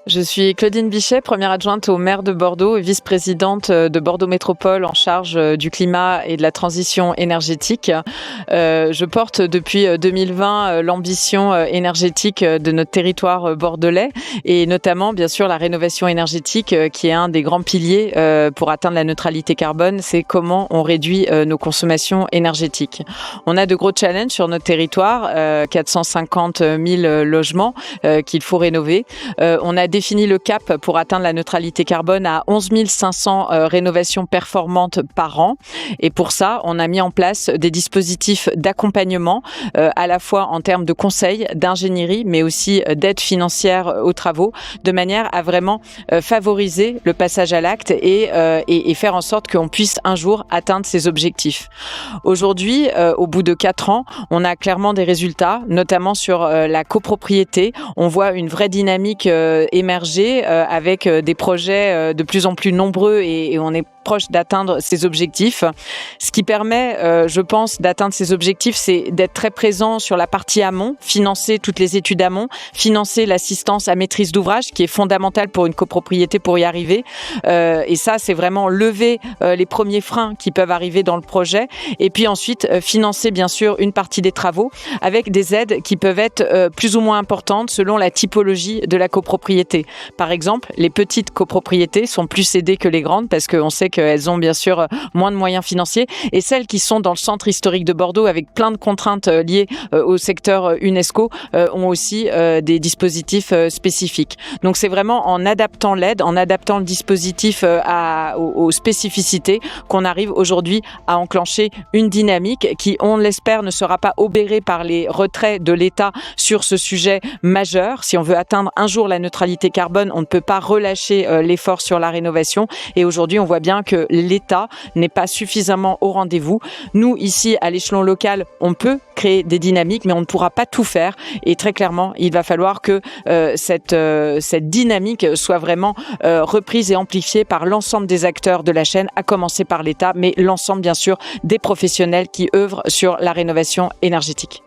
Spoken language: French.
Je suis Claudine Bichet, première adjointe au maire de Bordeaux et vice-présidente de Bordeaux Métropole en charge du climat et de la transition énergétique. Je porte depuis 2020 l'ambition énergétique de notre territoire bordelais et notamment, bien sûr, la rénovation énergétique qui est un des grands piliers pour atteindre la neutralité carbone. C'est comment on réduit nos consommations énergétiques. On a de gros challenges sur notre territoire, 450 000 logements qu'il faut rénover. On a défini le cap pour atteindre la neutralité carbone à 11 500 rénovations performantes par an. Et pour ça, on a mis en place des dispositifs d'accompagnement, à la fois en termes de conseils, d'ingénierie, mais aussi d'aide financière aux travaux, de manière à vraiment favoriser le passage à l'acte et faire en sorte qu'on puisse un jour atteindre ces objectifs. Aujourd'hui, au bout de 4 ans, on a clairement des résultats, notamment sur la copropriété. On voit une vraie dynamique émerger avec des projets de plus en plus nombreux et on est proche d'atteindre ces objectifs. Ce qui permet, je pense, d'atteindre ces objectifs, c'est d'être très présent sur la partie amont, financer toutes les études amont, financer l'assistance à maîtrise d'ouvrage qui est fondamentale pour une copropriété pour y arriver. Et ça, c'est vraiment lever les premiers freins qui peuvent arriver dans le projet. Et puis ensuite, financer bien sûr une partie des travaux avec des aides qui peuvent être plus ou moins importantes selon la typologie de la copropriété. Par exemple, les petites copropriétés sont plus aidées que les grandes parce qu'on sait qu'elles ont bien sûr moins de moyens financiers et celles qui sont dans le centre historique de Bordeaux avec plein de contraintes liées au secteur UNESCO ont aussi des dispositifs spécifiques. Donc c'est vraiment en adaptant l'aide, en adaptant le dispositif aux spécificités qu'on arrive aujourd'hui à enclencher une dynamique qui, on l'espère, ne sera pas obérée par les retraits de l'État sur ce sujet majeur. Si on veut atteindre un jour la neutralité carbone, on ne peut pas relâcher l'effort sur la rénovation. Et aujourd'hui, on voit bien que l'État n'est pas suffisamment au rendez-vous. Nous, ici, à l'échelon local, on peut créer des dynamiques, mais on ne pourra pas tout faire. Et très clairement, il va falloir que cette dynamique soit vraiment reprise et amplifiée par l'ensemble des acteurs de la chaîne, à commencer par l'État, mais l'ensemble, bien sûr, des professionnels qui œuvrent sur la rénovation énergétique.